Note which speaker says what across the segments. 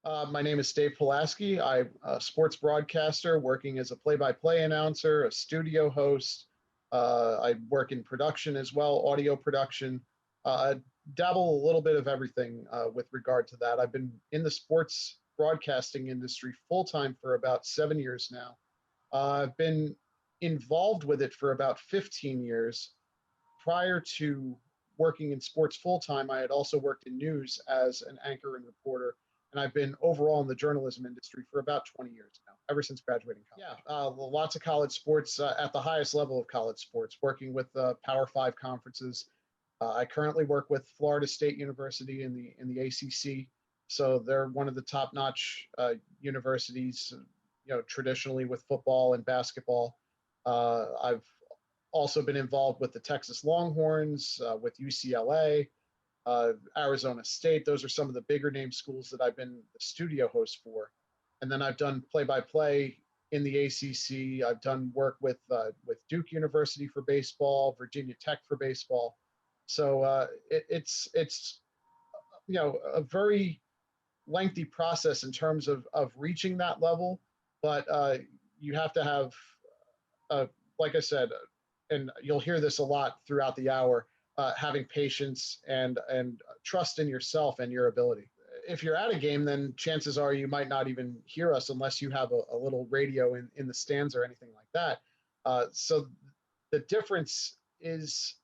Speaker 1: My name is Dave Polaski. I'm a sports broadcaster working as a play-by-play announcer, a studio host. I work in production as well, audio production. I dabble a little bit of everything with regard to that. I've been in the sports broadcasting industry full-time for about 7 years now. I've been involved with it for about 15 years. Prior to working in sports full-time, I had also worked in news as an anchor and reporter, and I've been overall in the journalism industry for about 20 years now, ever since graduating college. Yeah, lots of college sports at the highest level of college sports, working with Power Five conferences. I currently work with Florida State University in the ACC, so they're one of the top-notch universities, traditionally with football and basketball. I've also been involved with the Texas Longhorns, with UCLA, Arizona State. Those are some of the bigger name schools that I've been the studio host for. And then I've done play-by-play in the ACC. I've done work with Duke University for baseball, Virginia Tech for baseball. So it's a very lengthy process in terms of reaching that level, but you have to have, like I said, and you'll hear this a lot throughout the hour, having patience and trust in yourself and your ability. If you're at a game, then chances are you might not even hear us unless you have a little radio in the stands or anything like that. So the difference is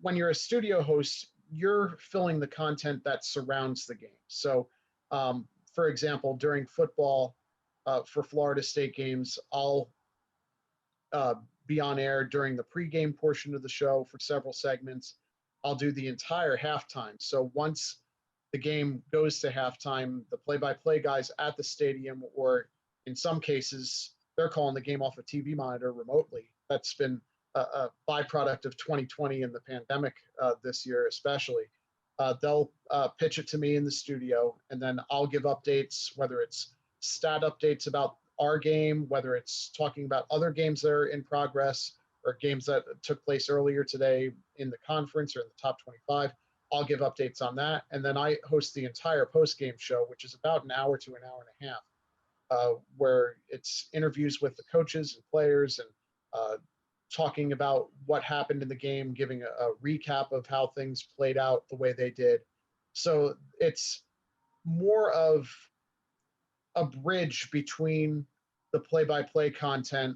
Speaker 1: when you're a studio host, you're filling the content that surrounds the game. So, for example, during football, for Florida State games, I'll be on air during the pregame portion of the show for several segments. I'll do the entire halftime. So once the game goes to halftime, the play-by-play guys at the stadium, or in some cases, they're calling the game off a TV monitor remotely. That's been a byproduct of 2020 and the pandemic this year, especially. They'll pitch it to me in the studio, and then I'll give updates, whether it's stat updates about our game, whether it's talking about other games that are in progress or games that took place earlier today in the conference or in the top 25. I'll give updates on that. And then I host the entire post-game show, which is about an hour to an hour and a half, where it's interviews with the coaches and players and talking about what happened in the game, giving a recap of how things played out the way they did. So it's more of a bridge between the play-by-play content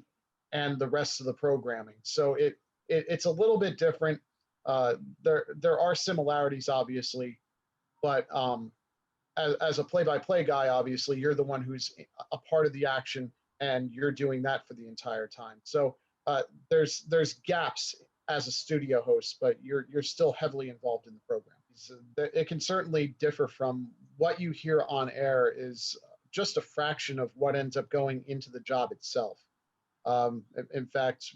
Speaker 1: and the rest of the programming. So it's a little bit different. There are similarities, obviously, but as a play-by-play guy, obviously, you're the one who's a part of the action, and you're doing that for the entire time. So there's gaps as a studio host, but you're still heavily involved in the program. So it can certainly differ from what you hear on air is just a fraction of what ends up going into the job itself. In fact,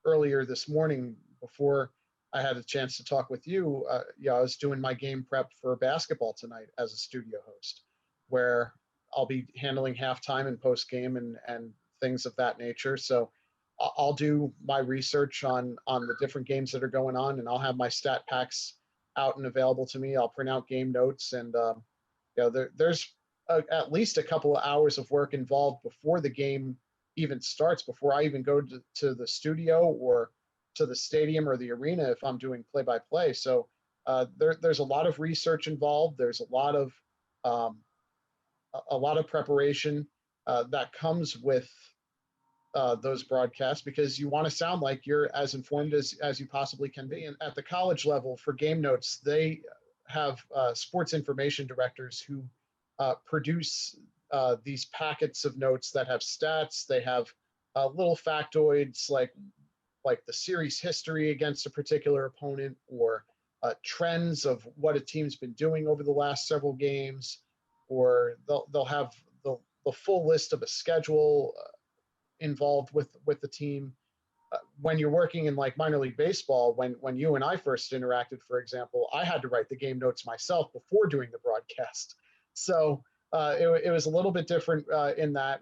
Speaker 1: earlier this morning, before I had a chance to talk with you, I was doing my game prep for basketball tonight as a studio host, where I'll be handling halftime and post game and things of that nature. So I'll do my research on the different games that are going on, and I'll have my stat packs out and available to me. I'll print out game notes, and there's at least a couple of hours of work involved before the game even starts, before I even go to the studio or to the stadium or the arena if I'm doing play-by-play. So there's a lot of research involved. There's a lot of preparation that comes with those broadcasts, because you want to sound like you're as informed as you possibly can be. And at the college level, for game notes, they have sports information directors who produce these packets of notes that have stats. They have little factoids like the series history against a particular opponent, or trends of what a team's been doing over the last several games, or they'll have the full list of a schedule involved with the team. When you're working in like minor league baseball, when you and I first interacted, for example, I had to write the game notes myself before doing the broadcast. So it was a little bit different in that.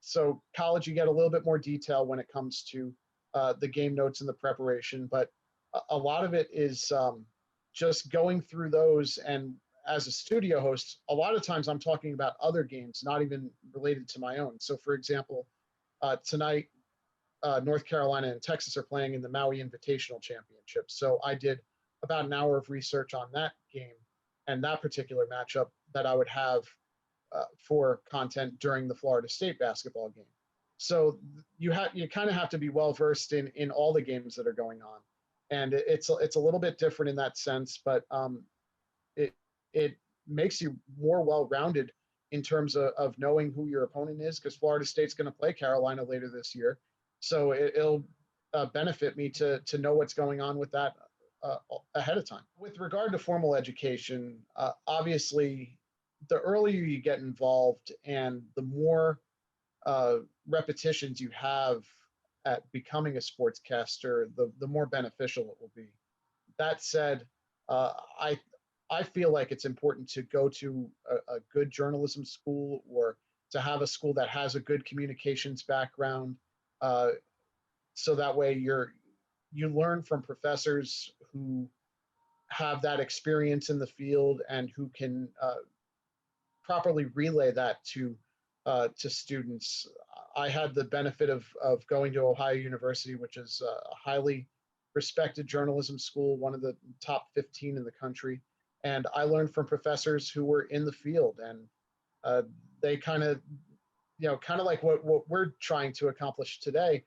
Speaker 1: So college, you get a little bit more detail when it comes to the game notes and the preparation, but a lot of it is just going through those and as a studio host, a lot of times I'm talking about other games, not even related to my own. So, for example, tonight, North Carolina and Texas are playing in the Maui Invitational Championship. So I did about an hour of research on that game and that particular matchup that I would have for content during the Florida State basketball game. So you kind of have to be well versed in all the games that are going on, and it's a little bit different in that sense, but it it makes you more well rounded in terms of knowing who your opponent is, because Florida State's going to play Carolina later this year, so will benefit me to know what's going on with that ahead of time. With regard to formal education, obviously, the earlier you get involved and the more repetitions you have at becoming a sportscaster, the more beneficial it will be. That said, uh, I I feel like it's important to go to a good journalism school, or to have a school that has a good communications background, uh, so that way you learn from professors who have that experience in the field and who can properly relay that to students. I had the benefit of going to Ohio University, which is a highly respected journalism school, one of the top 15 in the country, and I learned from professors who were in the field, and uh, they kind of like what we're trying to accomplish today.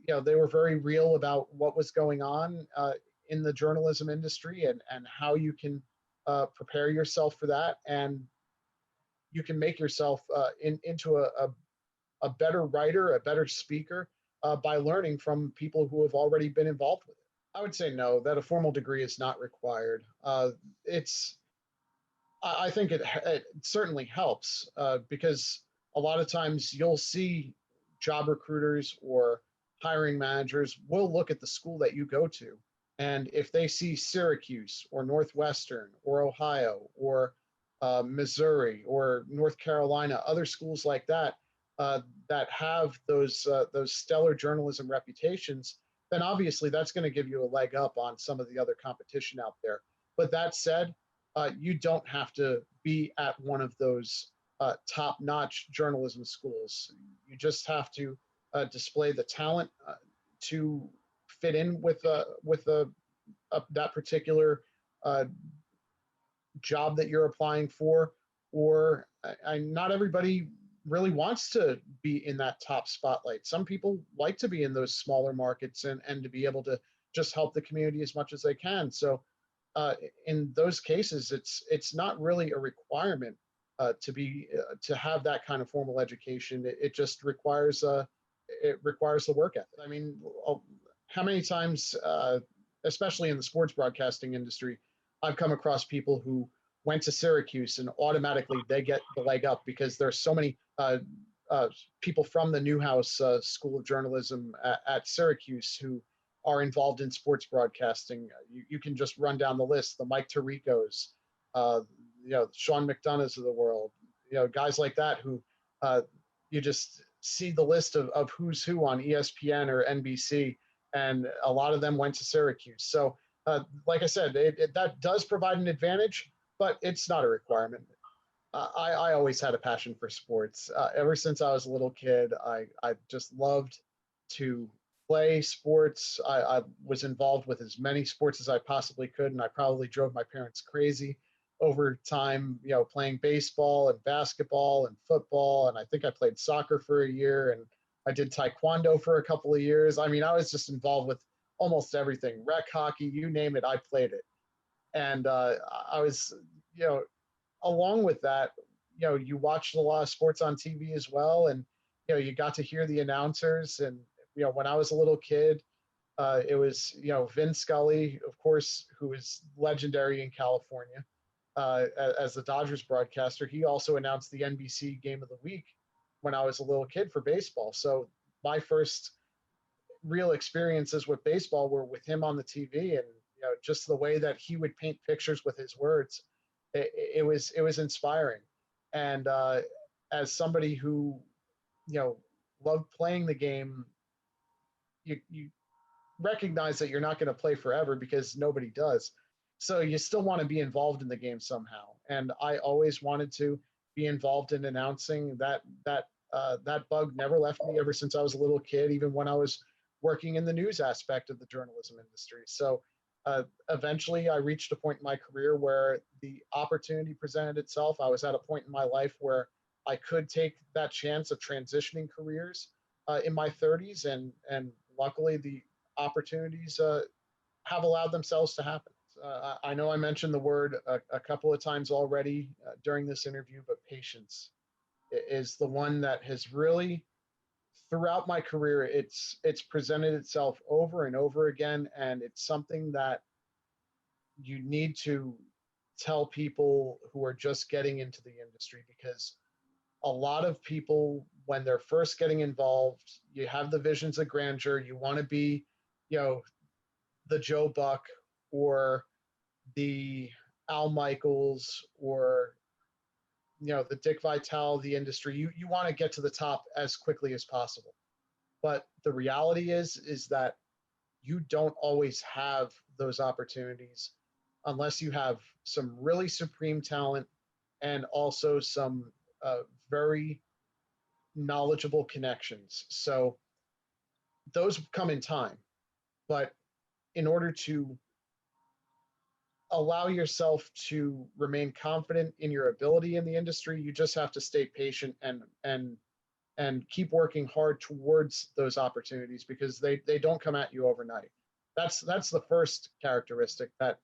Speaker 1: They were very real about what was going on in the journalism industry, and how you can prepare yourself for that, and you can make yourself into a better writer, a better speaker, by learning from people who have already been involved with it. I would say no, that a formal degree is not required. It's I think it certainly helps, because a lot of times you'll see job recruiters or hiring managers will look at the school that you go to. And if they see Syracuse or Northwestern or Ohio or Missouri or North Carolina, other schools like that, that have those stellar journalism reputations, then obviously that's going to give you a leg up on some of the other competition out there. But that said, you don't have to be at one of those top-notch journalism schools. You just have to display the talent to fit in with that particular uh, job that you're applying for. Or not everybody really wants to be in that top spotlight. Some people like to be in those smaller markets, and to be able to just help the community as much as they can. So in those cases, it's not really a requirement to have that kind of formal education. It just requires the work ethic. I mean, how many times, especially in the sports broadcasting industry, I've come across people who went to Syracuse and automatically they get the leg up because there's so many people from the Newhouse School of Journalism at Syracuse who are involved in sports broadcasting. You can just run down the list: the Mike Tiricos, Sean McDonough's of the world, guys like that who you just see the list of who's who on ESPN or NBC, and a lot of them went to Syracuse. So, like I said, that does provide an advantage, but it's not a requirement. I always had a passion for sports. Ever since I was a little kid, I just loved to play sports. I was involved with as many sports as I possibly could, and I probably drove my parents crazy over time, playing baseball and basketball and football. And I think I played soccer for a year, and I did taekwondo for a couple of years. I mean, I was just involved with almost everything: rec hockey, you name it, I played it. And I was, along with that, you watched a lot of sports on TV as well. And, you got to hear the announcers. And, when I was a little kid, it was, Vin Scully, of course, who is legendary in California as the Dodgers broadcaster. He also announced the NBC game of the week when I was a little kid for baseball. So my first real experiences with baseball were with him on the TV, and just the way that he would paint pictures with his words. It was inspiring. And as somebody who loved playing the game, you recognize that you're not going to play forever because nobody does. So you still want to be involved in the game somehow. and I always wanted to be involved in announcing. That bug never left me ever since I was a little kid, even when I was working in the news aspect of the journalism industry. So eventually I reached a point in my career where the opportunity presented itself. I was at a point in my life where I could take that chance of transitioning careers in my 30s, and luckily the opportunities have allowed themselves to happen. I know I mentioned the word a couple of times already during this interview, but patience is the one that has really, throughout my career, it's presented itself over and over again, and it's something that you need to tell people who are just getting into the industry, because a lot of people, when they're first getting involved, you have the visions of grandeur. You want to be, you know, the Joe Buck or the Al Michaels or, you know, the Dick Vitale of the industry. You want to get to the top as quickly as possible. But the reality is that you don't always have those opportunities unless you have some really supreme talent and also some very knowledgeable connections. So those come in time. But in order to allow yourself to remain confident in your ability in the industry, you just have to stay patient and keep working hard towards those opportunities, because they don't come at you overnight. That's the first characteristic that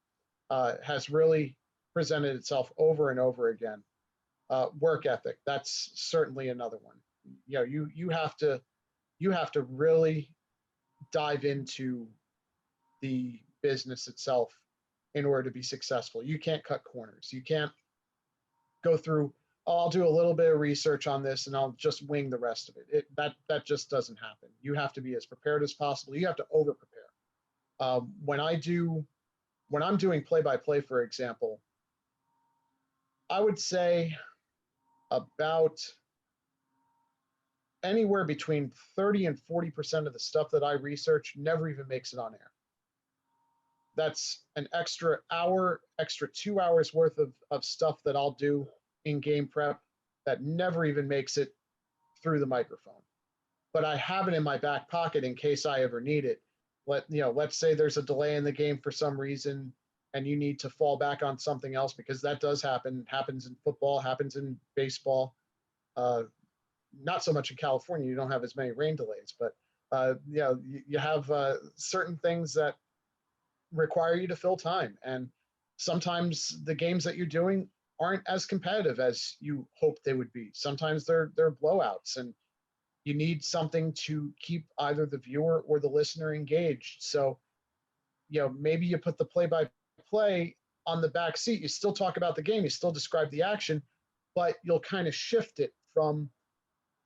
Speaker 1: has really presented itself over and over again. Work ethic, that's certainly another one. You know, you have to really dive into the business itself in order to be successful. You can't cut corners. You can't go through, oh, I'll do a little bit of research on this and I'll just wing the rest of it. That just doesn't happen. You have to be as prepared as possible. You have to over prepare. When I'm doing play-by-play, for example, I would say about anywhere between 30 and 40% of the stuff that I research never even makes it on air. That's an extra hour, extra 2 hours worth of stuff that I'll do in game prep that never even makes it through the microphone. But I have it in my back pocket in case I ever need it. Let's say there's a delay in the game for some reason and you need to fall back on something else, because that does happen. It happens in football, happens in baseball. Not so much in California. You don't have as many rain delays, but you have certain things that require you to fill time. And sometimes the games that you're doing aren't as competitive as you hoped they would be. Sometimes they're blowouts, and you need something to keep either the viewer or the listener engaged. So, maybe you put the play-by-play on the back seat. You still talk about the game, you still describe the action, but you'll kind of shift it from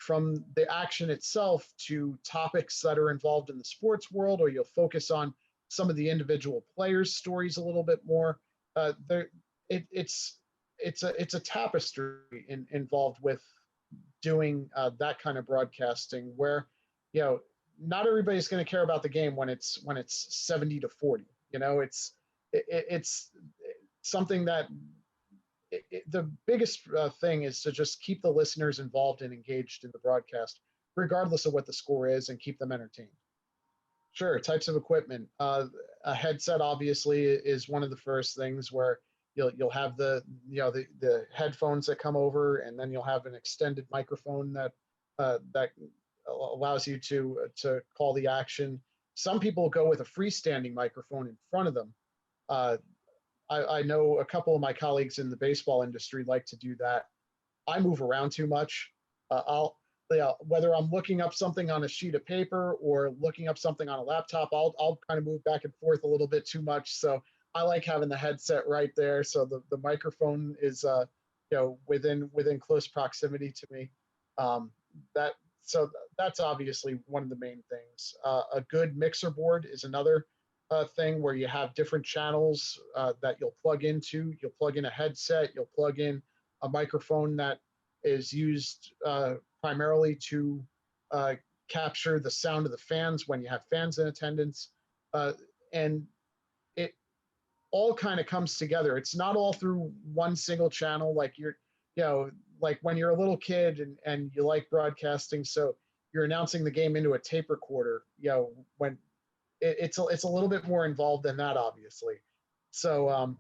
Speaker 1: the action itself to topics that are involved in the sports world, or you'll focus on some of the individual players' stories a little bit more. It's a tapestry involved with doing that kind of broadcasting, where not everybody's going to care about the game when it's 70-40. It's something that the biggest thing is to just keep the listeners involved and engaged in the broadcast, regardless of what the score is, and keep them entertained. Sure, types of equipment. A headset obviously is one of the first things, where you'll have the headphones that come over, and then you'll have an extended microphone that allows you to call the action. Some people go with a freestanding microphone in front of them. I know a couple of my colleagues in the baseball industry like to do that. I move around too much. Whether I'm looking up something on a sheet of paper or looking up something on a laptop, I'll kind of move back and forth a little bit too much. So I like having the headset right there, so the microphone is within close proximity to me. That's obviously one of the main things. A good mixer board is another thing, where you have different channels that you'll plug into. You'll plug in a headset. You'll plug in a microphone that is used primarily to capture the sound of the fans when you have fans in attendance. And all kind of comes together. It's not all through one single channel. Like like when you're a little kid and you like broadcasting, so you're announcing the game into a tape recorder, when it's a little bit more involved than that, obviously. So,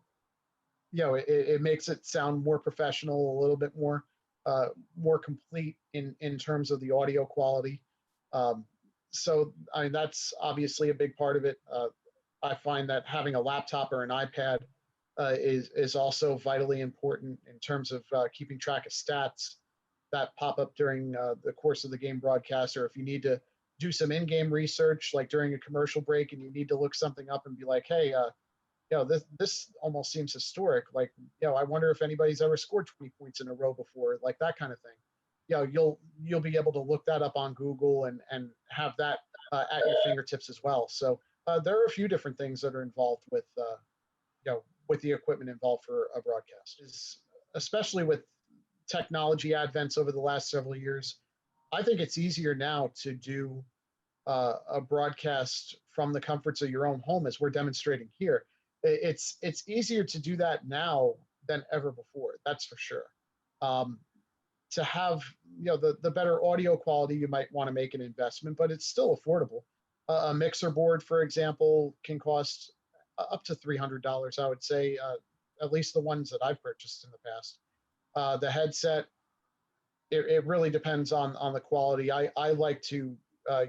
Speaker 1: it makes it sound more professional, a little bit more complete in terms of the audio quality. So, I mean, that's obviously a big part of it. I find that having a laptop or an iPad is also vitally important in terms of keeping track of stats that pop up during the course of the game broadcast, or if you need to do some in-game research, like during a commercial break, and you need to look something up and be like, hey, this almost seems historic. Like, I wonder if anybody's ever scored 20 points in a row before, like that kind of thing. You'll be able to look that up on Google and have that at your fingertips as well. So there are a few different things that are involved with the equipment involved for a broadcast. Especially with technology advents over the last several years, I think it's easier now to do a broadcast from the comforts of your own home, as we're demonstrating here. It's easier to do that now than ever before. That's for sure. To have the better audio quality, you might want to make an investment, but it's still affordable. A mixer board, for example, can cost up to $300, I would say, at least the ones that I've purchased in the past. The headset, it really depends on the quality. I like to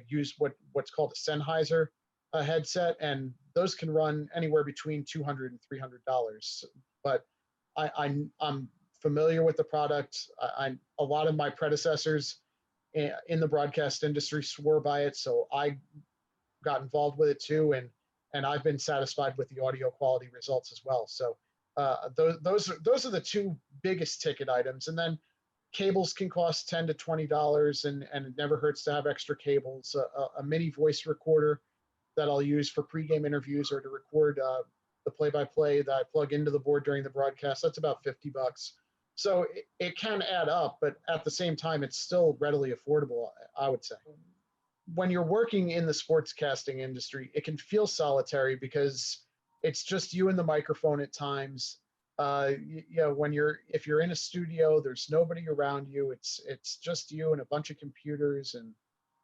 Speaker 1: use what's called a Sennheiser headset, and those can run anywhere between $200 and $300. But I'm familiar with the product. A lot of my predecessors in the broadcast industry swore by it, so I got involved with it too, and I've been satisfied with the audio quality results as well. So those are the two biggest ticket items, and then cables can cost $10 to $20, and it never hurts to have extra cables. A mini voice recorder that I'll use for pregame interviews or to record the play-by-play that I plug into the board during the broadcast, that's about $50. So it can add up, but at the same time, it's still readily affordable, I would say. When you're working in the sportscasting industry, it can feel solitary because it's just you and the microphone at times. If you're in a studio, there's nobody around you. It's just you and a bunch of computers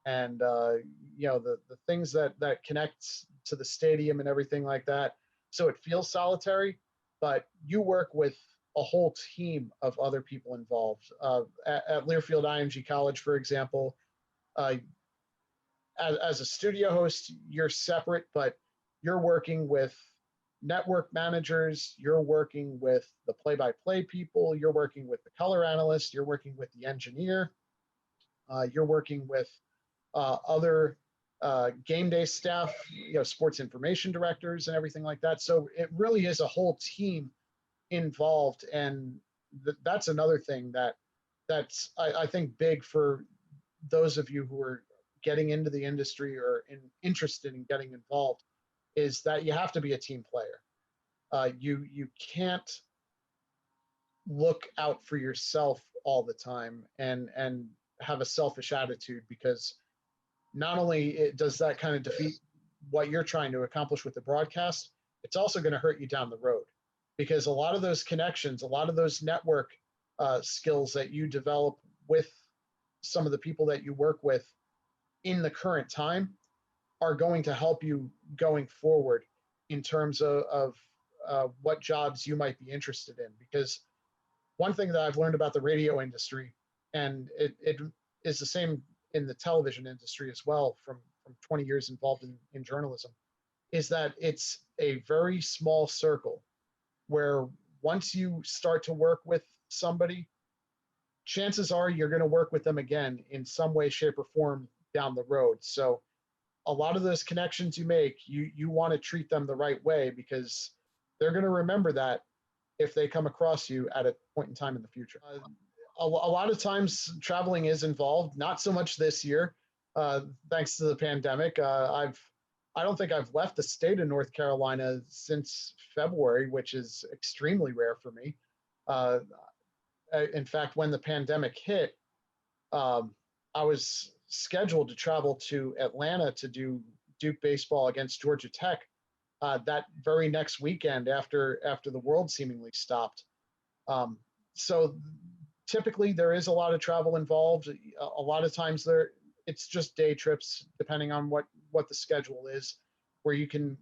Speaker 1: and the things that connect to the stadium and everything like that. So it feels solitary, but you work with a whole team of other people involved. At Learfield IMG College, for example, as a studio host, you're separate, but you're working with network managers, you're working with the play-by-play people, you're working with the color analyst, you're working with the engineer, you're working with other game day staff, sports information directors and everything like that. So it really is a whole team involved, and that's another thing that's I think big for those of you who are getting into the industry or interested in getting involved, is that you have to be a team player. You can't look out for yourself all the time and have a selfish attitude, because not only does that kind of defeat what you're trying to accomplish with the broadcast, it's also going to hurt you down the road, because a lot of those connections, a lot of those network skills that you develop with some of the people that you work with in the current time are going to help you going forward in terms of what jobs you might be interested in. Because one thing that I've learned about the radio industry, and it is the same in the television industry as well, from 20 years involved in journalism, is that it's a very small circle where once you start to work with somebody, chances are you're going to work with them again in some way, shape, or form down the road. So a lot of those connections you make, you want to treat them the right way, because they're going to remember that if they come across you at a point in time in the future. A lot of times traveling is involved, not so much this year, thanks to the pandemic. I don't think I've left the state of North Carolina since February, which is extremely rare for me. In fact, when the pandemic hit, I was scheduled to travel to Atlanta to do Duke baseball against Georgia Tech that very next weekend after the world seemingly stopped. So typically there is a lot of travel involved. A lot of times it's just day trips, depending on what the schedule is, where you can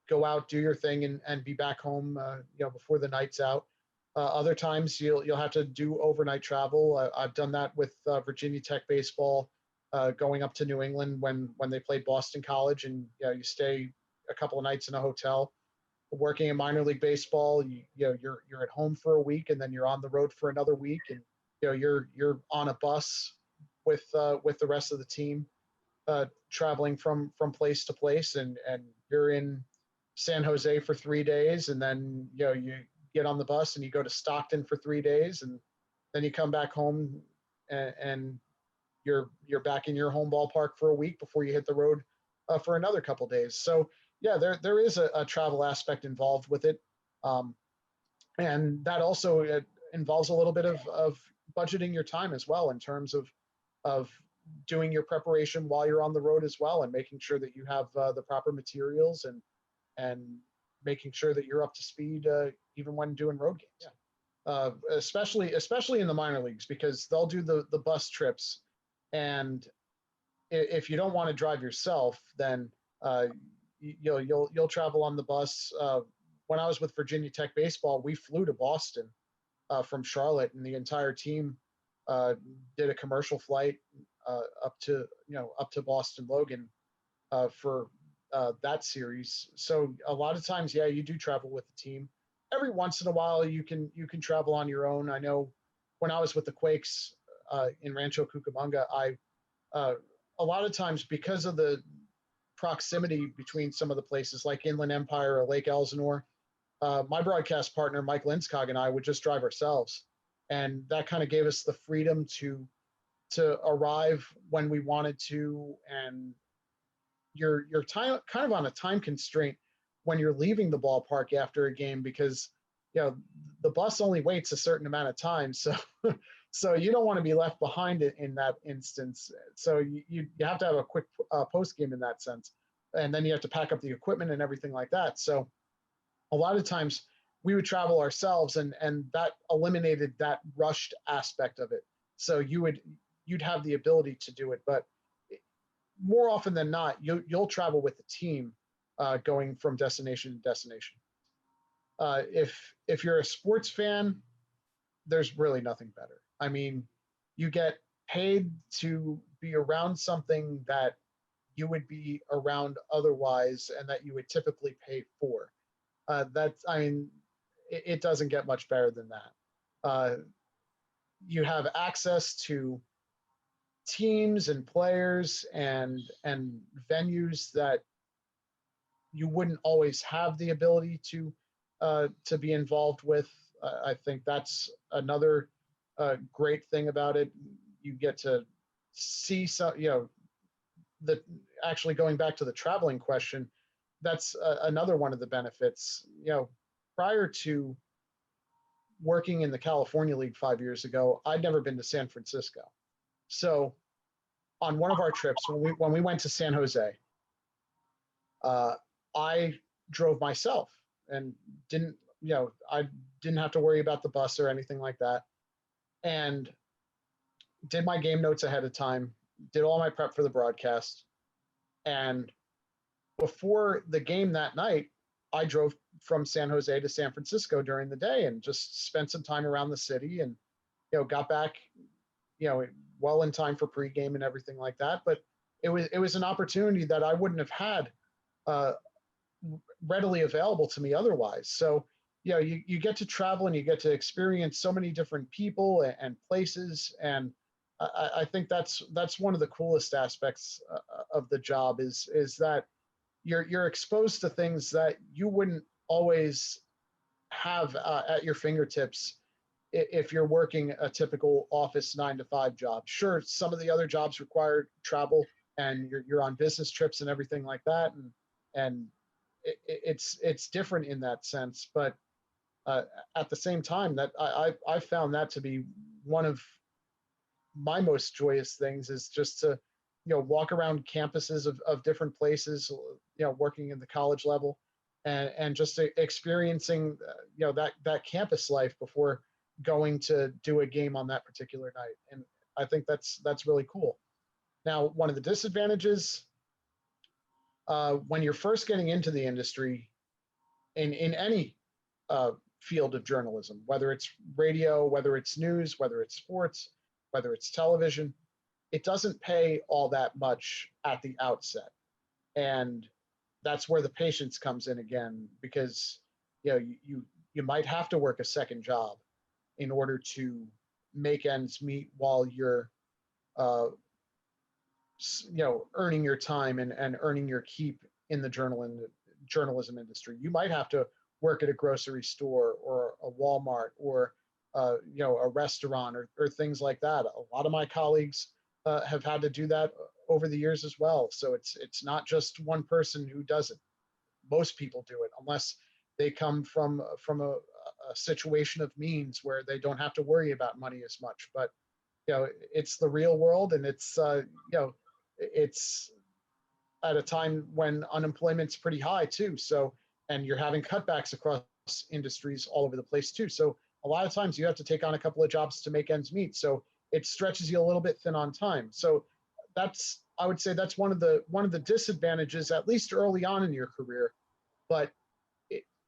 Speaker 1: go out, do your thing, and be back home, before the night's out. Other times you'll have to do overnight travel. I've done that with Virginia Tech baseball, going up to New England when they played Boston College, and you stay a couple of nights in a hotel. Working in minor league baseball, you're at home for a week, and then you're on the road for another week, and you're on a bus with the rest of the team, traveling from place to place, and you're in San Jose for 3 days, and then you get on the bus and you go to Stockton for 3 days, and then you come back home, and you're back in your home ballpark for a week before you hit the road for another couple days. So yeah, there is a travel aspect involved with it, and that also involves a little bit of budgeting your time as well, in terms of doing your preparation while you're on the road as well, and making sure that you have the proper materials, and making sure that you're up to speed even when doing road games. Yeah. Especially in the minor leagues, because they'll do the bus trips, and if you don't want to drive yourself, then you'll travel on the bus. When I was with Virginia Tech baseball, we flew to Boston from Charlotte, and the entire team did a commercial flight up to Boston Logan for that series. So a lot of times, yeah, you do travel with the team. Every once in a while, you can travel on your own. I know when I was with the Quakes in Rancho Cucamonga, a lot of times, because of the proximity between some of the places like Inland Empire or Lake Elsinore, my broadcast partner Mike Linskog and I would just drive ourselves, and that kind of gave us the freedom to arrive when we wanted to. And you're time kind of on a time constraint when you're leaving the ballpark after a game, because the bus only waits a certain amount of time, so so you don't want to be left behind in that instance. So you have to have a quick post game in that sense, and then you have to pack up the equipment and everything like that. So a lot of times we would travel ourselves, and that eliminated that rushed aspect of it. So you'd have the ability to do it, but more often than not, you'll travel with the team, going from destination to destination. If you're a sports fan, there's really nothing better. I mean, you get paid to be around something that you would be around otherwise, and that you would typically pay for. It doesn't get much better than that. You have access to teams and players and venues that you wouldn't always have the ability to be involved with. I think that's another great thing about it. You get to see some, actually going back to the traveling question, that's another one of the benefits. Prior to working in the California League 5 years ago, I'd never been to San Francisco. So on one of our trips, when we went to San Jose, I drove myself, and I didn't have to worry about the bus or anything like that, and did my game notes ahead of time, did all my prep for the broadcast. And before the game that night, I drove from San Jose to San Francisco during the day, and just spent some time around the city, and got back well in time for pregame and everything like that. But it was an opportunity that I wouldn't have had readily available to me otherwise. So you get to travel, and you get to experience so many different people and places, and I think that's one of the coolest aspects of the job, is that you're exposed to things that you wouldn't always have at your fingertips if you're working a typical office 9 to 5 job. Sure, some of the other jobs require travel, and you're on business trips and everything like that, and it's different in that sense. But at the same time, that I found that to be one of my most joyous things, is just to walk around campuses of different places, working in the college level, and just experiencing that campus life before going to do a game on that particular night. And I think that's really cool. Now, one of the disadvantages when you're first getting into the industry in any field of journalism, whether it's radio, whether it's news, whether it's sports, whether it's television, it doesn't pay all that much at the outset. And that's where the patience comes in again, because you might have to work a second job in order to make ends meet while you're uh, earning your time and earning your keep in the journalism industry. You might have to work at a grocery store or a Walmart or a restaurant or things like that. A lot of my colleagues have had to do that over the years as well. So it's not just one person who does it. Most people do it, unless they come from a situation of means where they don't have to worry about money as much. But it's the real world, and it's it's at a time when unemployment's pretty high too. So, and you're having cutbacks across industries all over the place too. So a lot of times you have to take on a couple of jobs to make ends meet. So it stretches you a little bit thin on time. So I would say that's one of the disadvantages, at least early on in your career. But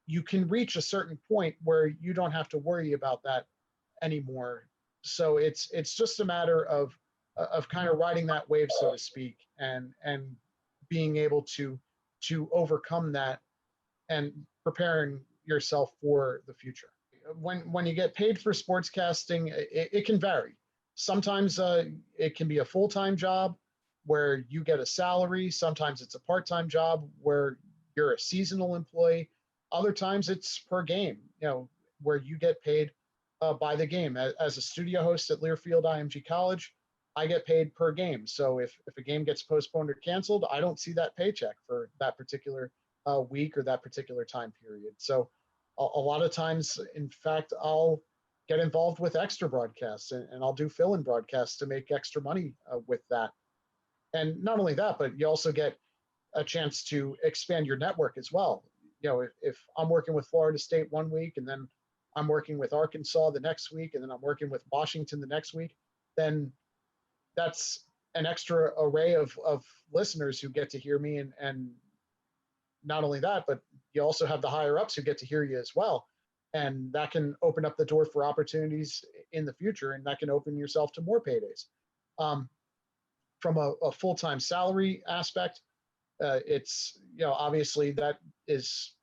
Speaker 1: you can reach a certain point where you don't have to worry about that anymore. So it's just a matter of kind of riding that wave, so to speak, and being able to overcome that and preparing yourself for the future. When you get paid for sportscasting, it can vary. Sometimes it can be a full-time job where you get a salary. Sometimes it's a part-time job where you're a seasonal employee. Other times it's per game, where you get paid by the game. As a studio host at Learfield IMG College, I get paid per game. So if a game gets postponed or canceled, I don't see that paycheck for that particular week or that particular time period. So a lot of times, in fact, I'll get involved with extra broadcasts and I'll do fill-in broadcasts to make extra money with that. And not only that, but you also get a chance to expand your network as well. If I'm working with Florida State one week and then I'm working with Arkansas the next week and then I'm working with Washington the next week, then that's an extra array of listeners who get to hear me. And not only that, but you also have the higher ups who get to hear you as well. And that can open up the door for opportunities in the future, and that can open yourself to more paydays. From a full-time salary aspect, it's, obviously that is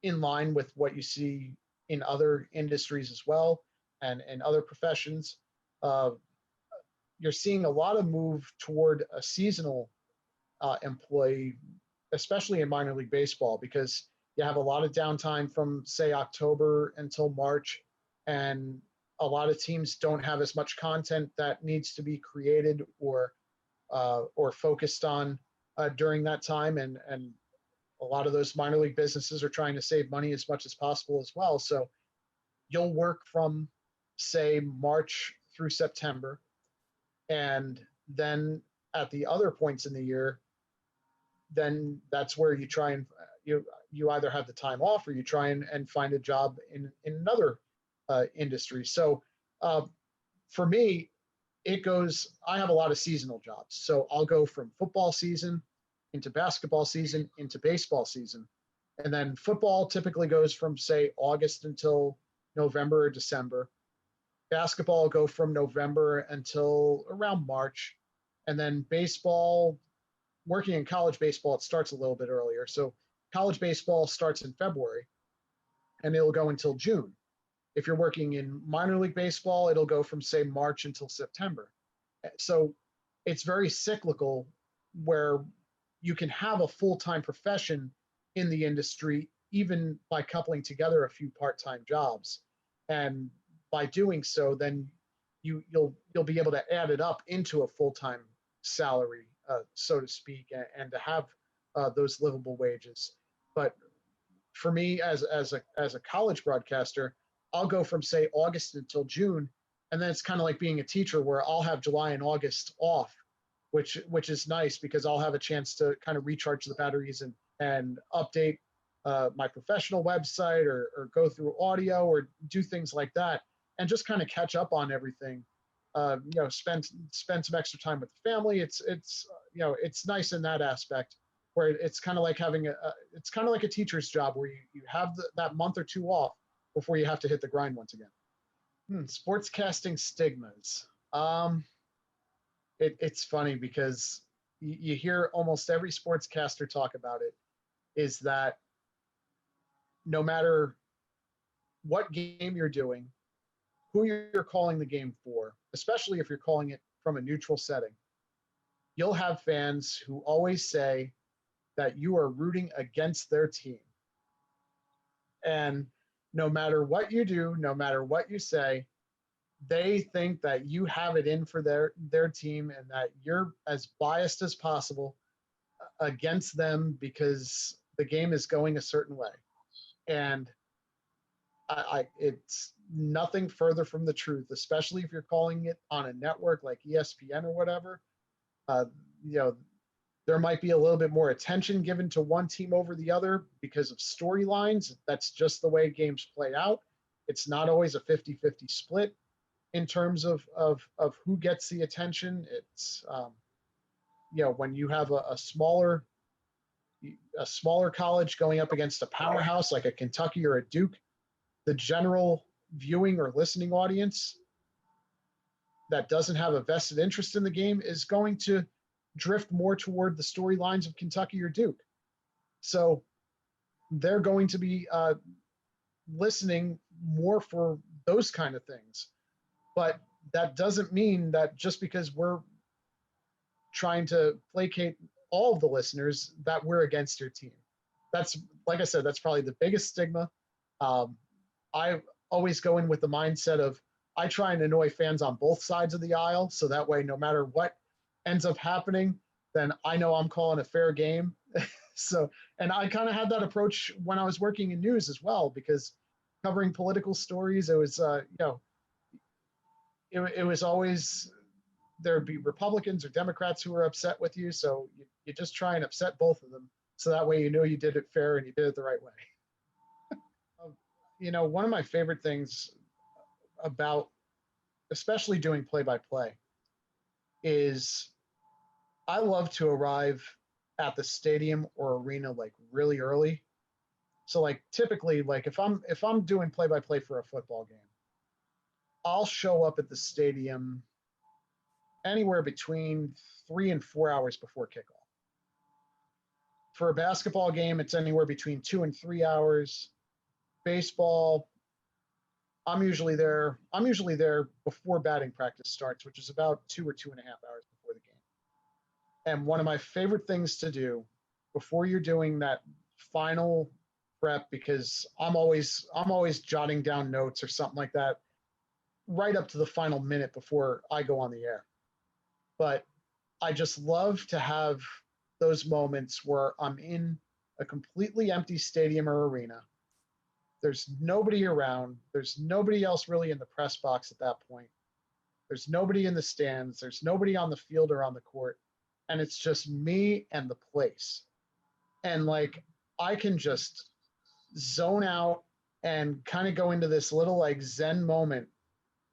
Speaker 1: in line with what you see in other industries as well, and other professions. You're seeing a lot of move toward a seasonal employee, especially in minor league baseball, because you have a lot of downtime from, say, October until March, and a lot of teams don't have as much content that needs to be created or focused on during that time, and a lot of those minor league businesses are trying to save money as much as possible as well. So you'll work from, say, March through September, and then at the other points in the year, then that's where you try and you either have the time off or you try and find a job in another industry. So for me, I have a lot of seasonal jobs. So I'll go from football season into basketball season into baseball season. And then football typically goes from, say, August until November or December. Basketball will go from November until around March. And then baseball, working in college baseball, it starts a little bit earlier. So college baseball starts in February and it'll go until June. If you're working in minor league baseball, it'll go from, say, March until September. So it's very cyclical, where you can have a full-time profession in the industry, even by coupling together a few part-time jobs. And by doing so, then you'll be able to add it up into a full-time salary, so to speak, and to have those livable wages. But for me, as a college broadcaster, I'll go from, say, August until June, and then it's kind of like being a teacher, where I'll have July and August off, which is nice because I'll have a chance to kind of recharge the batteries and update my professional website or go through audio or do things like that and just kind of catch up on everything. Spend some extra time with the family. It's nice in that aspect where it's kind of like having it's kind of like a teacher's job where you have that month or two off before you have to hit the grind once again. Sportscasting stigmas. It's funny because you hear almost every sportscaster talk about it, is that no matter what game you're doing, who you're calling the game for, especially if you're calling it from a neutral setting, you'll have fans who always say that you are rooting against their team. And no matter what you do, no matter what you say, they think that you have it in for their team and that you're as biased as possible against them because the game is going a certain way. And it's nothing further from the truth, especially if you're calling it on a network like ESPN or whatever. There might be a little bit more attention given to one team over the other because of storylines. That's just the way games play out. It's not always a 50-50 split in terms of who gets the attention. It's when you have a smaller college going up against a powerhouse like a Kentucky or a Duke, the general viewing or listening audience that doesn't have a vested interest in the game is going to drift more toward the storylines of Kentucky or Duke. So they're going to be listening more for those kind of things. But that doesn't mean that just because we're trying to placate all of the listeners that we're against your team. That's, like I said, that's probably the biggest stigma. I always go in with the mindset of I try and annoy fans on both sides of the aisle. So that way, no matter what ends up happening, then I know I'm calling a fair game. And I kind of had that approach when I was working in news as well, because covering political stories, it was, it was always, there'd be Republicans or Democrats who were upset with you. So you just try and upset both of them. So that way, you did it fair and you did it the right way. One of my favorite things about, especially doing play-by-play, is I love to arrive at the stadium or arena like really early. So like typically, like if I'm doing play-by-play for a football game, I'll show up at the stadium anywhere between 3 and 4 hours before kickoff. For a basketball game, it's anywhere between 2 and 3 hours. Baseball, I'm usually there before batting practice starts, which is about 2 or 2.5 hours before the game. And one of my favorite things to do before you're doing that final prep, because I'm always jotting down notes or something like that right up to the final minute before I go on the air. But I just love to have those moments where I'm in a completely empty stadium or arena. There's nobody around. There's nobody else really in the press box at that point. There's nobody in the stands. There's nobody on the field or on the court. And it's just me and the place. And like, I can just zone out and kind of go into this little like Zen moment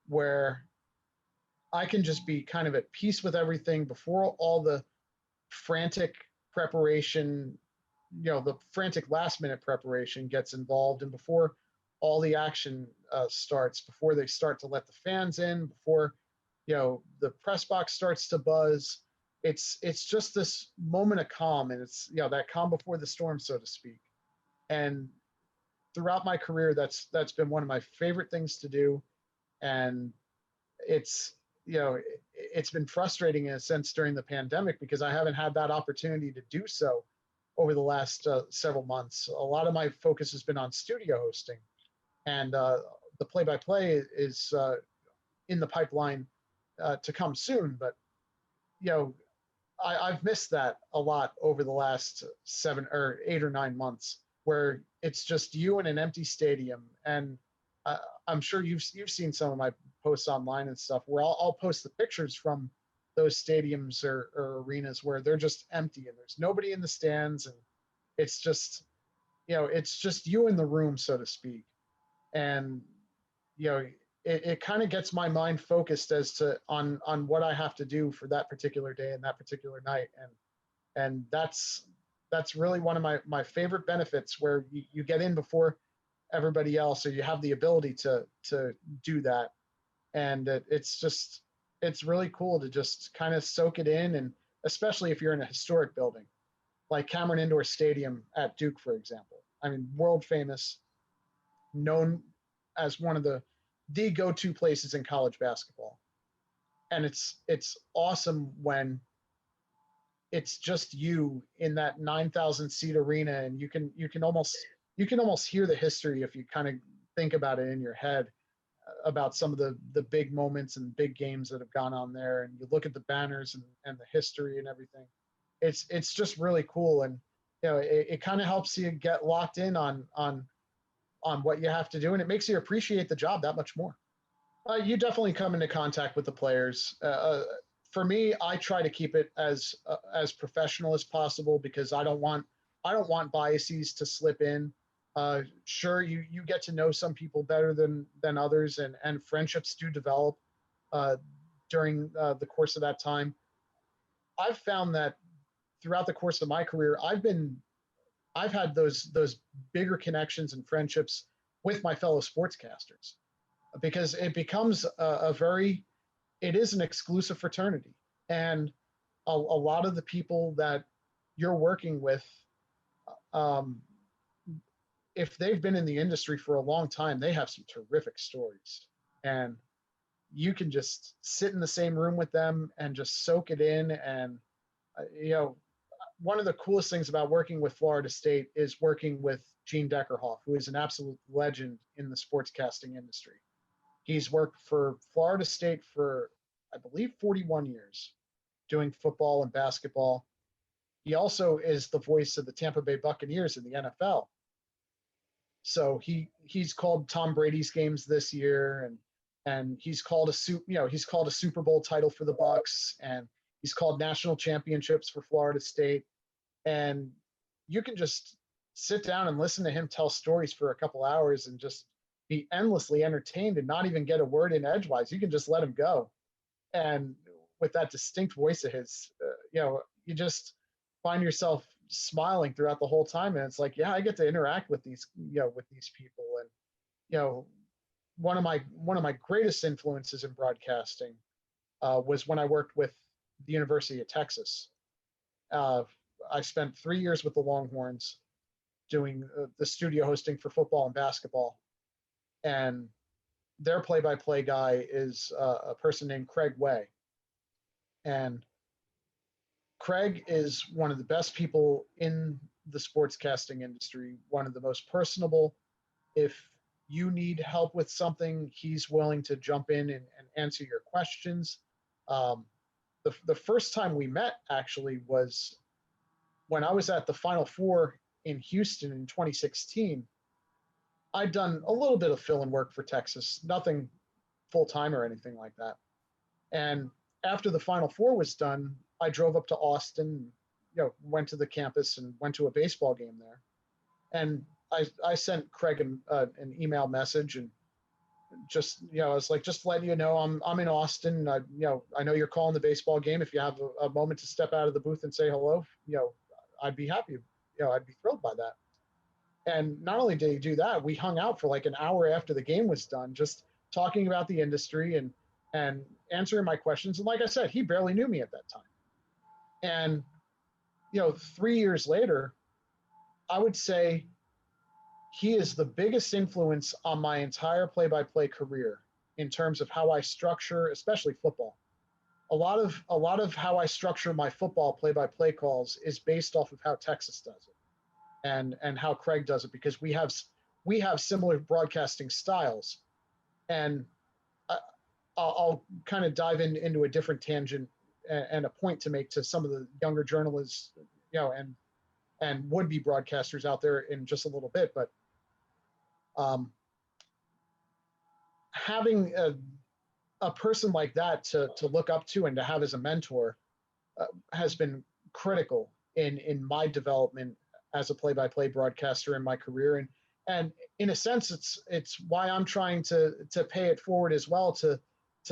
Speaker 1: where I can just be kind of at peace with everything before all the frantic preparation, the frantic last minute preparation gets involved, and before all the action starts, before they start to let the fans in, before the press box starts to buzz. It's just this moment of calm, and it's that calm before the storm, so to speak. And throughout my career, that's been one of my favorite things to do. And it's it's been frustrating in a sense during the pandemic because I haven't had that opportunity to do so over the last several months. A lot of my focus has been on studio hosting, and the play-by-play is in the pipeline to come soon. But I've missed that a lot over the last 7 or 8 or 9 months, where it's just you in an empty stadium. And I'm sure you've seen some of my posts online and stuff where I'll post the pictures from those stadiums or arenas where they're just empty and there's nobody in the stands, and it's just it's just you in the room, so to speak. And, it kind of gets my mind focused as to on what I have to do for that particular day and that particular night. And that's really one of my favorite benefits, where you get in before everybody else, so you have the ability to do that. And it's really cool to just kind of soak it in. And especially if you're in a historic building like Cameron Indoor Stadium at Duke, for example. I mean, world famous, known as one of the go-to places in college basketball. And it's awesome when it's just you in that 9,000 seat arena, and you can almost hear the history if you kind of think about it in your head, about some of the big moments and big games that have gone on there, and you look at the banners and the history and everything. It's just really cool. And it kind of helps you get locked in on what you have to do, and it makes you appreciate the job that much more. You definitely come into contact with the players. For me, I try to keep it as professional as possible, because I don't want biases to slip in. Sure, you get to know some people better than others, and friendships do develop during the course of that time. I've found that throughout the course of my career, I've had those bigger connections and friendships with my fellow sportscasters, because it becomes it is an exclusive fraternity. And a lot of the people that you're working with, um, if they've been in the industry for a long time, they have some terrific stories. And you can just sit in the same room with them and just soak it in. And, you know, one of the coolest things about working with Florida State is working with Gene Deckerhoff, who is an absolute legend in the sportscasting industry. He's worked for Florida State for, I believe, 41 years, doing football and basketball. He also is the voice of the Tampa Bay Buccaneers in the NFL. So he's called Tom Brady's games this year, and he's called a Super Bowl title for the Bucs, and he's called national championships for Florida State. And you can just sit down and listen to him tell stories for a couple hours and just be endlessly entertained and not even get a word in edgewise. You can just let him go. And with that distinct voice of his, you just find yourself smiling throughout the whole time. And it's like, yeah, I get to interact with these people. And, one of my greatest influences in broadcasting was when I worked with the University of Texas. I spent 3 years with the Longhorns doing the studio hosting for football and basketball. And their play-by-play guy is a person named Craig Way. And Craig is one of the best people in the sportscasting industry, one of the most personable. If you need help with something, he's willing to jump in and answer your questions. The first time we met actually was when I was at the Final Four in Houston in 2016. I'd done a little bit of fill-in work for Texas, nothing full-time or anything like that. And after the Final Four was done, I drove up to Austin, went to the campus and went to a baseball game there. And I sent Craig an email message, and just, I was like, just letting you know, I'm in Austin. I know you're calling the baseball game. If you have a moment to step out of the booth and say hello, I'd be happy. I'd be thrilled by that. And not only did he do that, we hung out for like an hour after the game was done, just talking about the industry and answering my questions. And like I said, he barely knew me at that time. And, 3 years later, I would say he is the biggest influence on my entire play-by-play career in terms of how I structure, especially football. A lot of how I structure my football play-by-play calls is based off of how Texas does it. And how Craig does it, because we have similar broadcasting styles. And I'll kind of dive into a different tangent and a point to make to some of the younger journalists, and would-be broadcasters out there in just a little bit. But having a person like that to look up to and to have as a mentor has been critical in my development as a play-by-play broadcaster in my career. And in a sense, it's why I'm trying to pay it forward as well to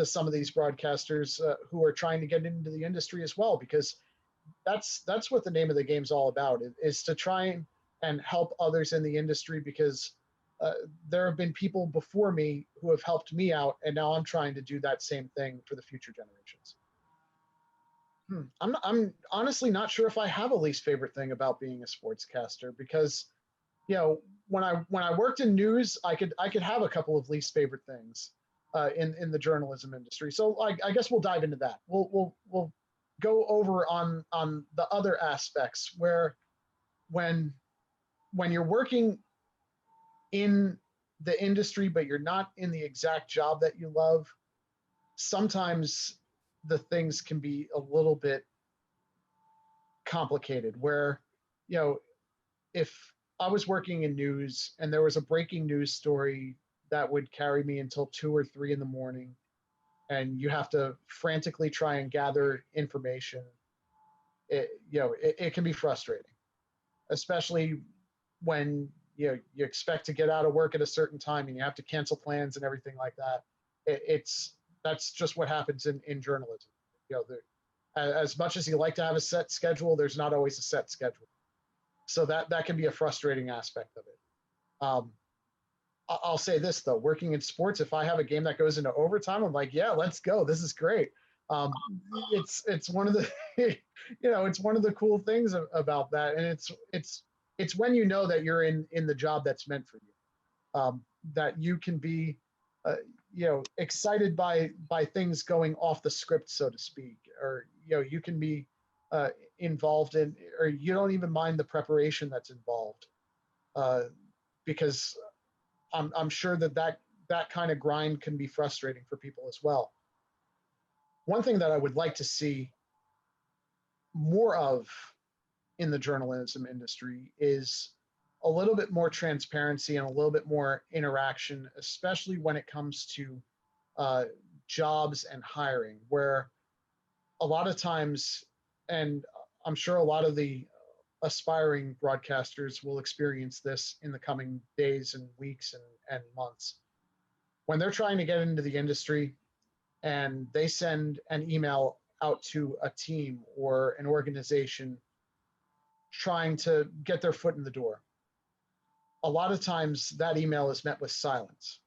Speaker 1: some of these broadcasters who are trying to get into the industry as well, because that's what the name of the game's all about, is to try and help others in the industry, because there have been people before me who have helped me out, and now I'm trying to do that same thing for the future generations. I'm honestly not sure if I have a least favorite thing about being a sportscaster, because when I worked in news, I could have a couple of least favorite things in the journalism industry. So I guess we'll dive into that. We'll go over on the other aspects, where when you're working in the industry but you're not in the exact job that you love, sometimes the things can be a little bit complicated, where if I was working in news and there was a breaking news story that would carry me until 2 or 3 in the morning, and you have to frantically try and gather information, it can be frustrating, especially when you expect to get out of work at a certain time and you have to cancel plans and everything like that. That's just what happens in journalism. As much as you like to have a set schedule, there's not always a set schedule. So that can be a frustrating aspect of it. I'll say this though, working in sports, if I have a game that goes into overtime, I'm like, yeah, let's go. This is great. It's one of the it's one of the cool things about that, and it's when you know that you're in the job that's meant for you, that you can be excited by things going off the script, so to speak, or you can be involved in, or you don't even mind the preparation that's involved, because I'm sure that kind of grind can be frustrating for people as well. One thing that I would like to see more of in the journalism industry is a little bit more transparency and a little bit more interaction, especially when it comes to jobs and hiring, where a lot of times, and I'm sure a lot of the aspiring broadcasters will experience this in the coming days and weeks and months, when they're trying to get into the industry and they send an email out to a team or an organization trying to get their foot in the door. A lot of times that email is met with silence,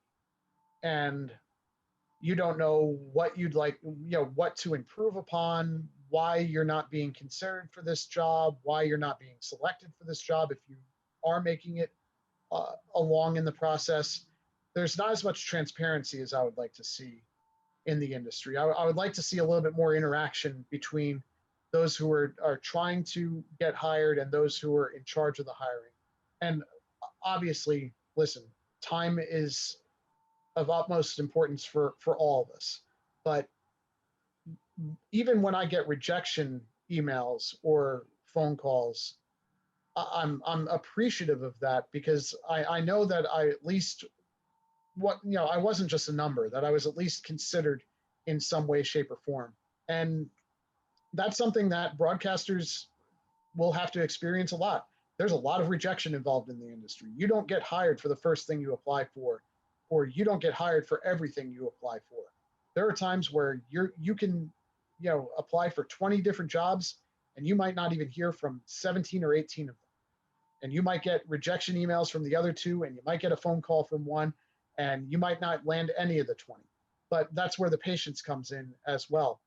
Speaker 1: and you don't know what you'd like, what to improve upon, why you're not being considered for this job, why you're not being selected for this job if you are making it along in the process. There's not as much transparency as I would like to see in the industry. I would like to see a little bit more interaction between those who are trying to get hired and those who are in charge of the hiring. And obviously, listen, time is of utmost importance for all of us. But even when I get rejection emails or phone calls, I'm appreciative of that, because I know that I at least I wasn't just a number, that I was at least considered in some way, shape, or form. And that's something that broadcasters will have to experience a lot. There's a lot of rejection involved in the industry. You don't get hired for the first thing you apply for, or you don't get hired for everything you apply for. There are times where you can apply for 20 different jobs, and you might not even hear from 17 or 18 of them. And you might get rejection emails from the other 2, and you might get a phone call from 1, and you might not land any of the 20. But that's where the patience comes in as well,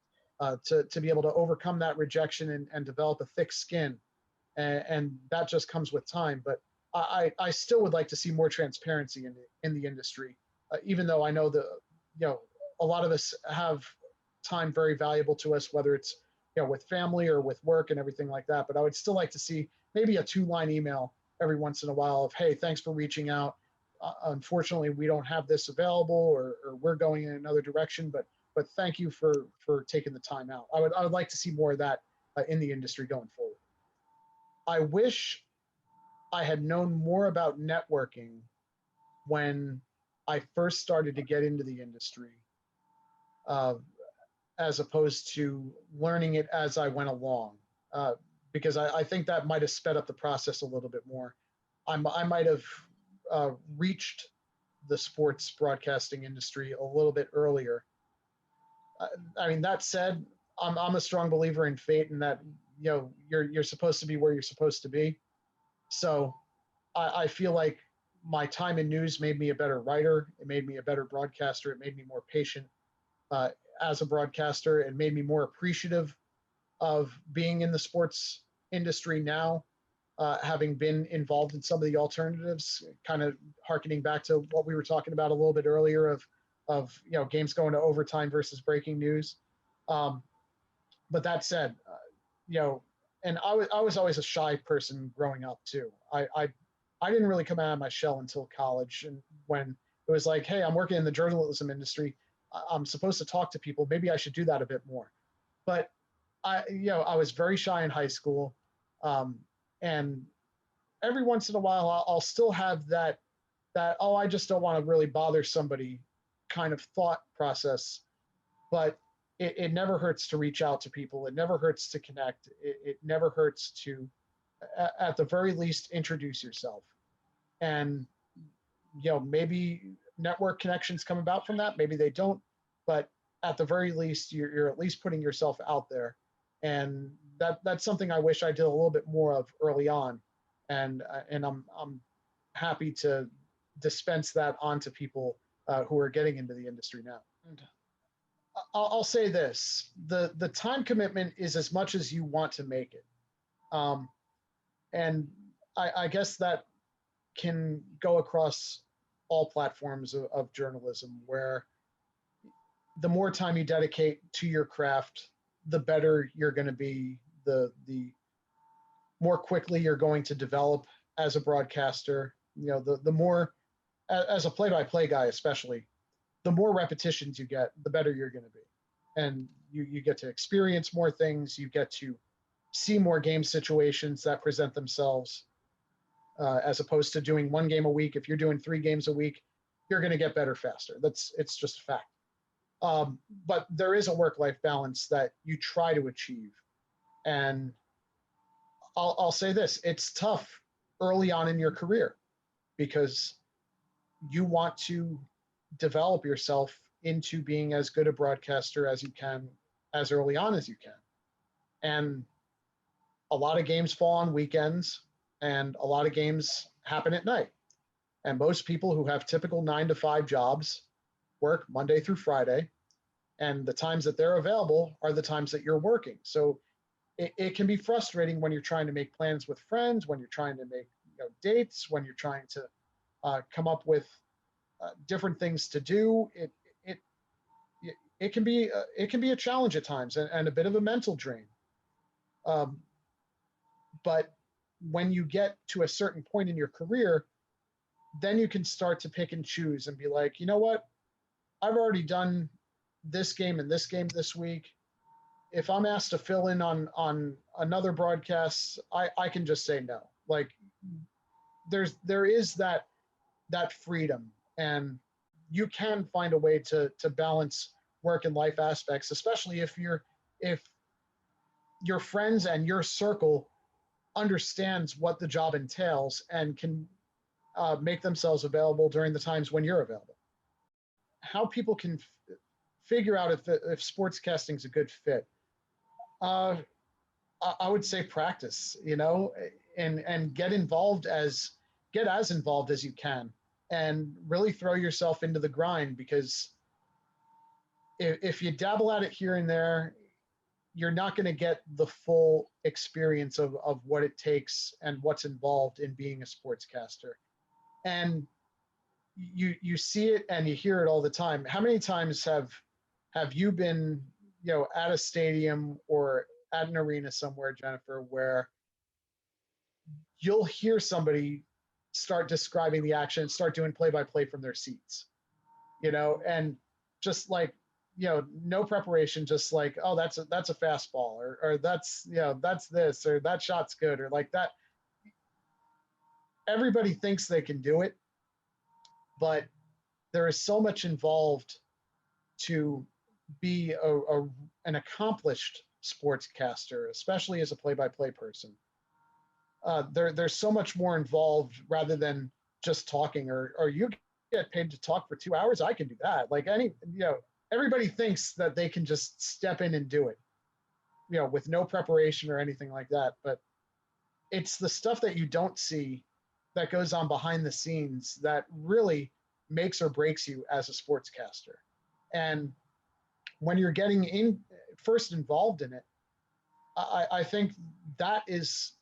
Speaker 1: to be able to overcome that rejection and develop a thick skin. And that just comes with time. But I still would like to see more transparency in the industry, even though I know a lot of us have time very valuable to us, whether it's with family or with work and everything like that. But I would still like to see maybe a 2-line email every once in a while of, hey, thanks for reaching out. Unfortunately, we don't have this available, or we're going in another direction, but thank you for taking the time out. I would like to see more of that in the industry going forward. I wish I had known more about networking when I first started to get into the industry, as opposed to learning it as I went along. because I think that might have sped up the process a little bit more. I might have reached the sports broadcasting industry a little bit earlier. I mean, that said, I'm a strong believer in fate, and that you're supposed to be where you're supposed to be. So I feel like my time in news made me a better writer. It made me a better broadcaster. It made me more patient uh, as a broadcaster. It made me more appreciative of being in the sports industry now, having been involved in some of the alternatives, kind of harkening back to what we were talking about a little bit earlier of games going to overtime versus breaking news. But that said, and I was always a shy person growing up too. I didn't really come out of my shell until college, and when it was like, hey, I'm working in the journalism industry, I'm supposed to talk to people. Maybe I should do that a bit more. But I was very shy in high school, and every once in a while, I'll still have that oh, I just don't want to really bother somebody kind of thought process. But it never hurts to reach out to people. It never hurts to connect. It never hurts to, at the very least, introduce yourself. And maybe network connections come about from that. Maybe they don't. But at the very least, you're at least putting yourself out there. And that's something I wish I did a little bit more of early on. And I'm happy to dispense that onto people who are getting into the industry now. And I'll say this: the time commitment is as much as you want to make it, and I guess that can go across all platforms of journalism, where the more time you dedicate to your craft, the better you're going to be. The more quickly you're going to develop as a broadcaster. The more, as a play-by-play guy especially, the more repetitions you get, the better you're going to be. And you get to experience more things. You get to see more game situations that present themselves, as opposed to doing one game a week. If you're doing 3 games a week, you're going to get better faster. It's just a fact. But there is a work-life balance that you try to achieve. And I'll say this: it's tough early on in your career, because you want to develop yourself into being as good a broadcaster as you can as early on as you can. And a lot of games fall on weekends, and a lot of games happen at night. And most people who have typical 9-to-5 jobs work Monday through Friday, and the times that they're available are the times that you're working. So it can be frustrating when you're trying to make plans with friends, when you're trying to make dates, when you're trying to come up with different things to do. It can be a challenge at times, and a bit of a mental drain. But when you get to a certain point in your career, then you can start to pick and choose and be like, you know what, I've already done this game and this game this week. If I'm asked to fill in on another broadcast, I can just say no. Like, there is that freedom, and you can find a way to balance work and life aspects, especially if your friends and your circle understands what the job entails and can make themselves available during the times when you're available. How people can figure out if sportscasting is a good fit, I would say practice, and get as involved as you can, and really throw yourself into the grind, because if you dabble at it here and there, you're not going to get the full experience of what it takes and what's involved in being a sportscaster. And you see it and you hear it all the time. How many times have you been, at a stadium or at an arena somewhere, Jennifer, where you'll hear somebody start describing the action, start doing play-by-play from their seats, and just like, no preparation, just like, oh, that's a fastball, or that's this, or that shot's good, or like that. Everybody thinks they can do it, but there is so much involved to be an accomplished sportscaster, especially as a play-by-play person. There's so much more involved rather than just talking, or you get paid to talk for 2 hours. I can do that. Like everybody thinks that they can just step in and do it, with no preparation or anything like that. But it's the stuff that you don't see that goes on behind the scenes that really makes or breaks you as a sportscaster. And when you're getting first involved in it, I think that is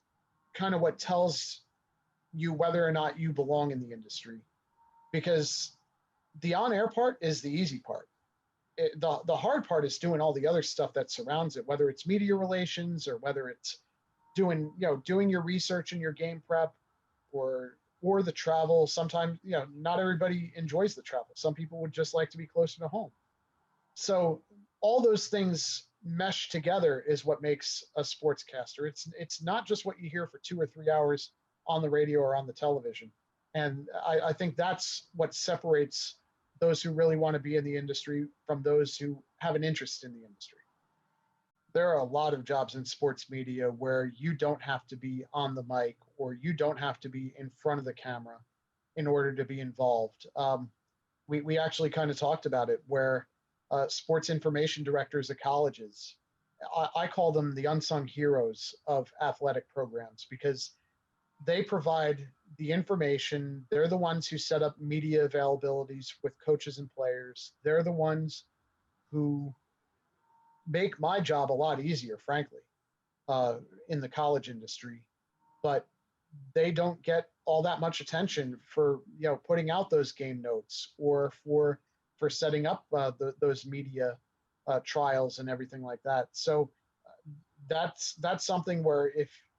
Speaker 1: kind of what tells you whether or not you belong in the industry, because the on-air part is the easy part. The hard part is doing all the other stuff that surrounds it, whether it's media relations or whether it's doing your research and your game prep, or the travel. Sometimes not everybody enjoys the travel. Some people would just like to be closer to home. So all those things mesh together is what makes a sportscaster. It's not just what you hear for 2 or 3 hours on the radio or on the television. And I think that's what separates those who really want to be in the industry from those who have an interest in the industry. There are a lot of jobs in sports media where you don't have to be on the mic, or you don't have to be in front of the camera in order to be involved. We actually kind of talked about it, where sports information directors at colleges, I call them the unsung heroes of athletic programs, because they provide the information. They're the ones who set up media availabilities with coaches and players. They're the ones who make my job a lot easier, frankly, in the college industry. But they don't get all that much attention for putting out those game notes, or for setting up those media trials and everything like that. So that's something where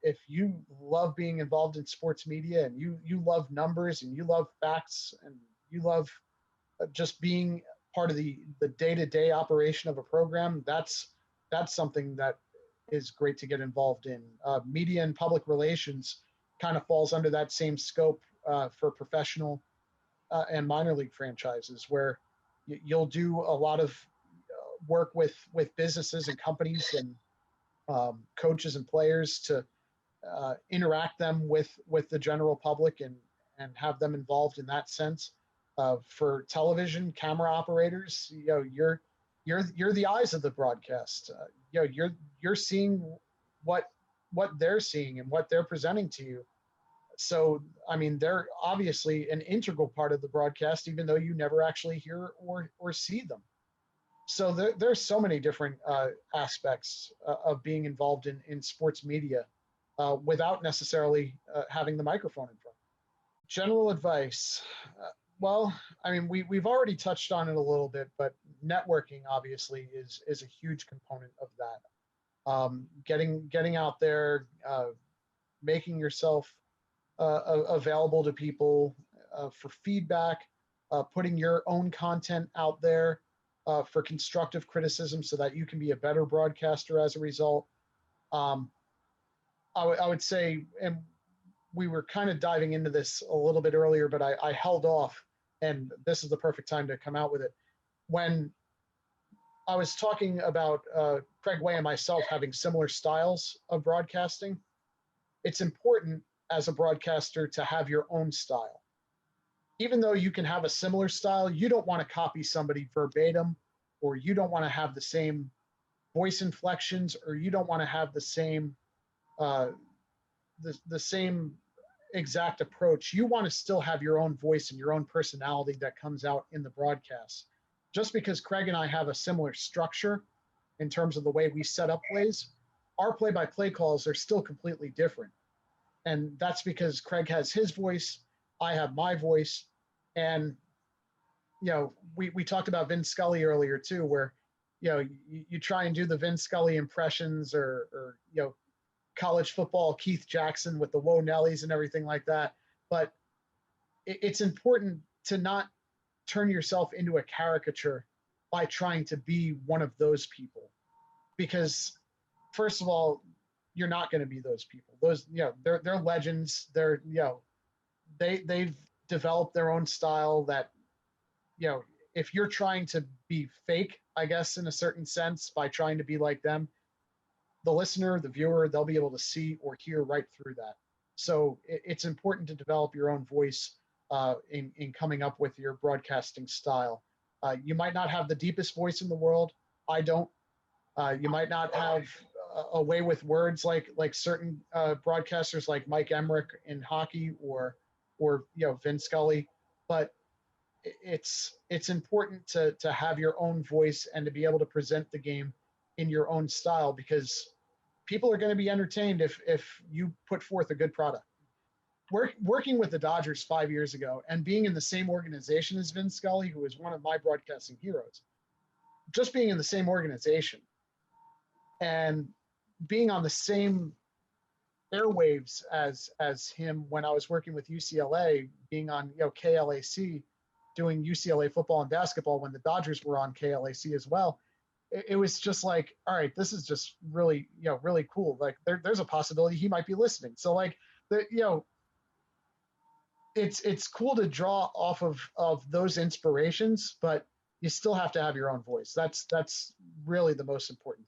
Speaker 1: if you love being involved in sports media, and you love numbers, and you love facts, and you love just being part of the day-to-day operation of a program, that's something that is great to get involved in. Media and public relations kind of falls under that same scope for professional and minor league franchises, where you'll do a lot of work with businesses and companies and coaches and players to interact them with the general public, and have them involved in that sense. For television camera operators, you're the eyes of the broadcast. You're seeing what they're seeing and what they're presenting to you. So, I mean, they're obviously an integral part of the broadcast, even though you never actually hear or see them. So there's so many different aspects of being involved in sports media without necessarily having the microphone in front. General advice. Well, I mean, we've already touched on it a little bit, but networking obviously is a huge component of that. Getting out there, making yourself available to people for feedback, putting your own content out there for constructive criticism, so that you can be a better broadcaster as a result. I would say, and we were kind of diving into this a little bit earlier, but I held off, and this is the perfect time to come out with it. When I was talking about Craig Way and myself having similar styles of broadcasting, it's important as a broadcaster to have your own style. Even though you can have a similar style, you don't want to copy somebody verbatim, or you don't want to have the same voice inflections, or you don't want to have the same the same exact approach. You want to still have your own voice and your own personality that comes out in the broadcast. Just because Craig and I have a similar structure in terms of the way we set up plays, our play-by-play calls are still completely different. And that's because Craig has his voice, I have my voice. And, we talked about Vin Scully earlier too, where, you try and do the Vin Scully impressions, or college football Keith Jackson with the Whoa Nellies and everything like that. But it's important to not turn yourself into a caricature by trying to be one of those people, because first of all, you're not going to be those people. Those, they're legends. They've developed their own style that, if you're trying to be fake, I guess, in a certain sense, by trying to be like them, the listener, the viewer, they'll be able to see or hear right through that. So it's important to develop your own voice in coming up with your broadcasting style. You might not have the deepest voice in the world. I don't. You might not have a way with words like certain broadcasters like Mike Emmerich in hockey or Vin Scully, but it's important to have your own voice and to be able to present the game in your own style, because people are going to be entertained if you put forth a good product. Working with the Dodgers 5 years ago and being in the same organization as Vin Scully, who is one of my broadcasting heroes, just being in the same organization and being on the same airwaves as him when I was working with UCLA, being on KLAC, doing UCLA football and basketball when the Dodgers were on KLAC as well. It was just like, all right, this is just really really cool. Like there's a possibility he might be listening. So like it's cool to draw off of those inspirations, but you still have to have your own voice. That's really the most important